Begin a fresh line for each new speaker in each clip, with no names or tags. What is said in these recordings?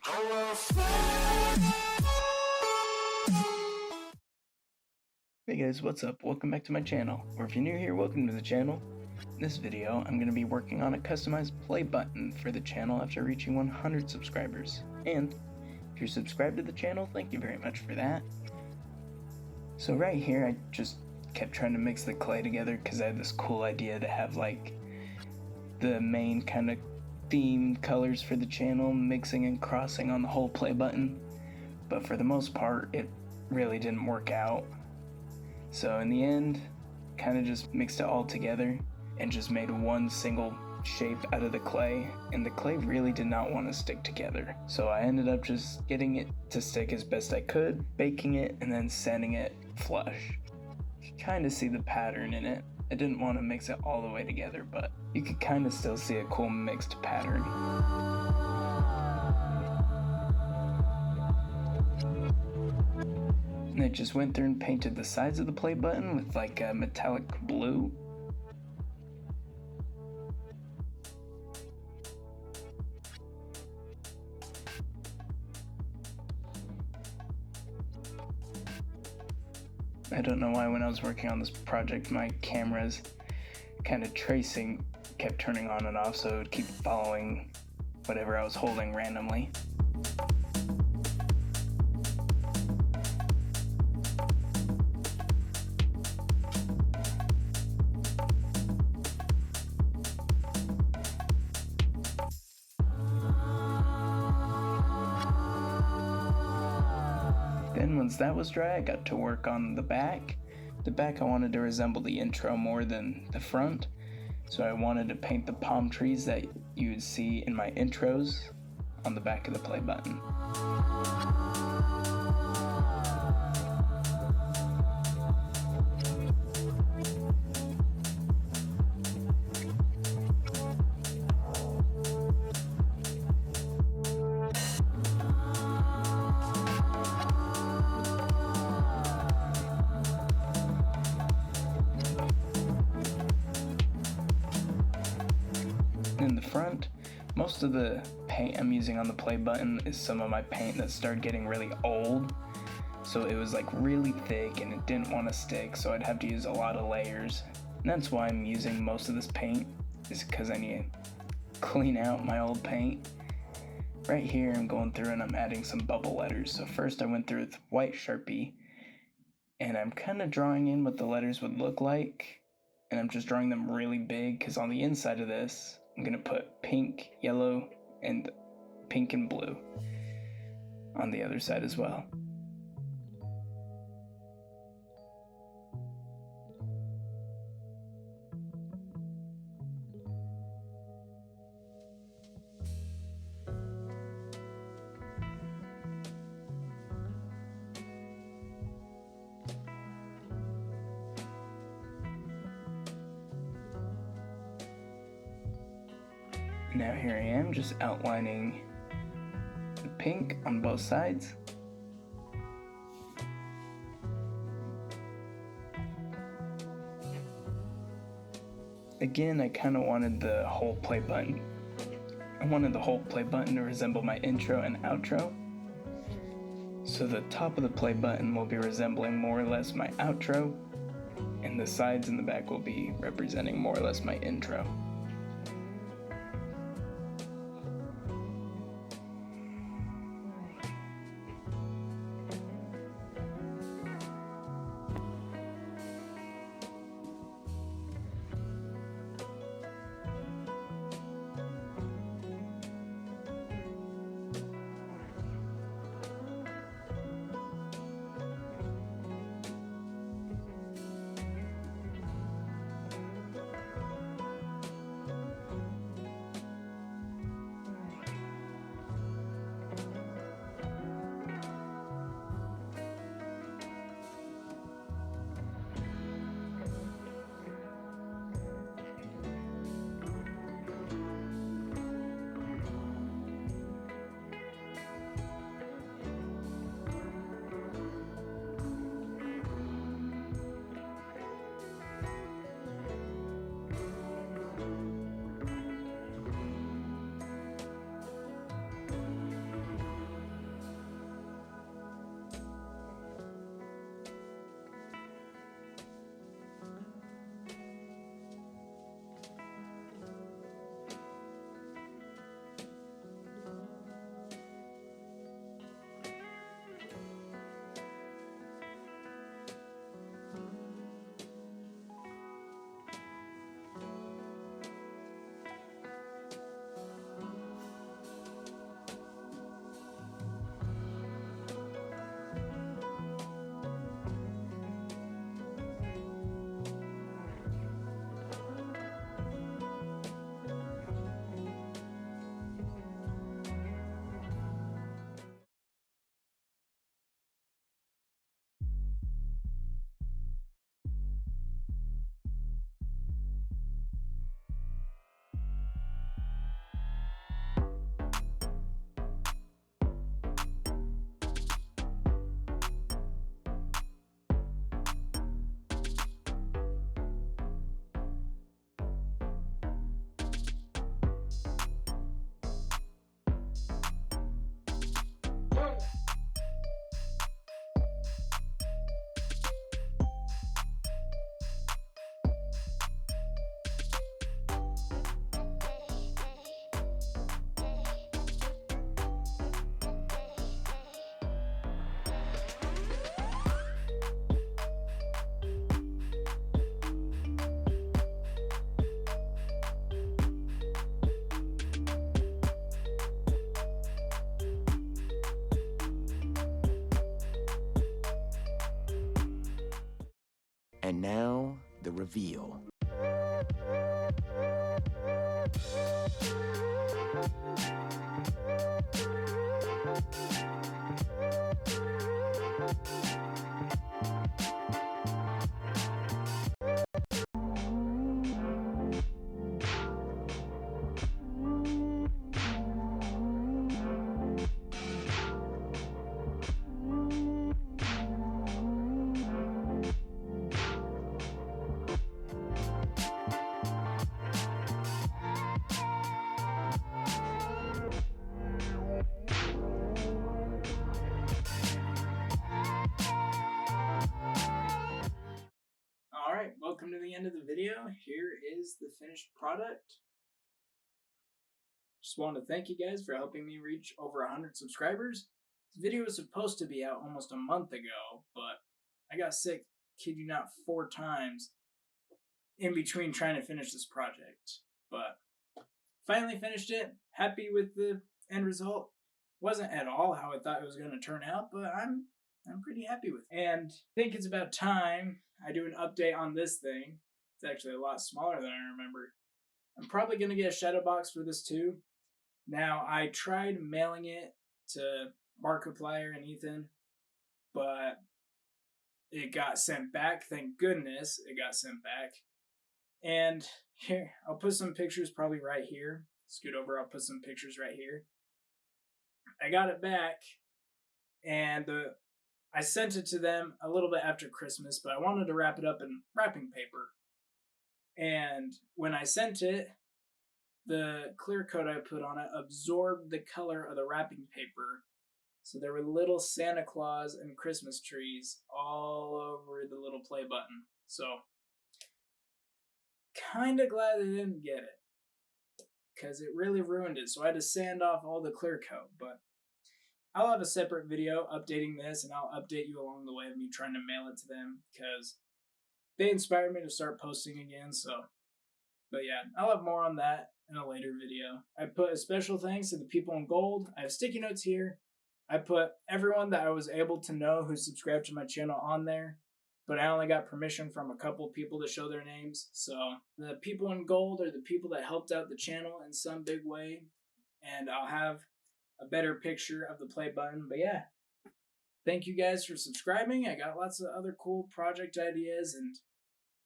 Hey guys, what's up? Welcome back to my channel, or if you're new here, welcome to the channel. In this video, I'm going to be working on a customized play button for the channel after reaching 100 subscribers. And if you're subscribed to the channel, thank you very much for that. So right here, I just kept trying to mix the clay together because I had this cool idea to have like the main kind of theme colors for the channel mixing and crossing on the whole play button. But for the most part, it really didn't work out. So in the end, kind of just mixed it all together and just made one single shape out of the clay, and the clay really did not want to stick together. So I ended up just getting it to stick as best I could, baking it, and then sanding it flush. You can kind of see the pattern in it. I didn't want to mix it all the way together, but you could kind of still see a cool mixed pattern. And I just went through and painted the sides of the play button with like a metallic blue. I don't know why when I was working on this project my camera's kind of tracing kept turning on and off, so it would keep following whatever I was holding randomly. Then once that was dry, I got to work on the back. The back I wanted to resemble the intro more than the front, so I wanted to paint the palm trees that you would see in my intros on the back of the play button. In the front, most of the paint I'm using on the play button is some of my paint that started getting really old, so it was like really thick and it didn't want to stick, so I'd have to use a lot of layers. And that's why I'm using most of this paint, is because I need to clean out my old paint. Right here I'm going through and I'm adding some bubble letters. So first I went through with white Sharpie and I'm kind of drawing in what the letters would look like, and I'm just drawing them really big because on the inside of this I'm going to put pink, yellow, and pink and blue on the other side as well. Now here I am just outlining the pink on both sides. Again, I kind of wanted the whole play button. I wanted the whole play button to resemble my intro and outro. So the top of the play button will be resembling more or less my outro, and the sides and the back will be representing more or less my intro.
And now, the reveal.
Alright, welcome to the end of the video. Here is the finished product. Just wanted to thank you guys for helping me reach over 100 subscribers. This video was supposed to be out almost a month ago, but I got sick, kid you not, 4 times in between trying to finish this project. But finally finished it. Happy with the end result. Wasn't at all how I thought it was going to turn out, but I'm pretty happy with it. And I think it's about time I do an update on this thing. It's actually a lot smaller than I remember. I'm probably going to get a shadow box for this too. Now, I tried mailing it to Markiplier and Ethan, but it got sent back. Thank goodness it got sent back. And here, I'll put some pictures probably right here. Scoot over, I'll put some pictures right here. I got it back, and I sent it to them a little bit after Christmas, but I wanted to wrap it up in wrapping paper. And when I sent it, the clear coat I put on it absorbed the color of the wrapping paper. So there were little Santa Claus and Christmas trees all over the little play button. So, kind of glad they didn't get it, because it really ruined it. So I had to sand off all the clear coat, but I'll have a separate video updating this, and I'll update you along the way of me trying to mail it to them, because they inspired me to start posting again. So, but yeah, I'll have more on that in a later video. I put a special thanks to the people in gold. I have sticky notes here. I put everyone that I was able to know who subscribed to my channel on there, but I only got permission from a couple people to show their names. So the people in gold are the people that helped out the channel in some big way, and I'll have a better picture of the play button. But yeah, thank you guys for subscribing. I got lots of other cool project ideas, and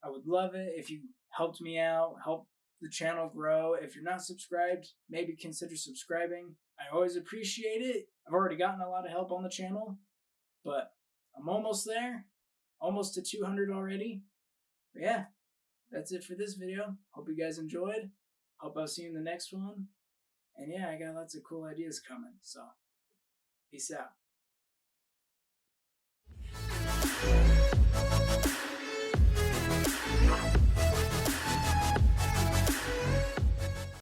I would love it if you helped me out, help the channel grow. If you're not subscribed, maybe consider subscribing. I always appreciate it. I've already gotten a lot of help on the channel, but I'm almost there, almost to 200 already. But yeah, that's it for this video. Hope you guys enjoyed. Hope I'll see you in the next one. And yeah, I got lots of cool ideas coming, so peace out.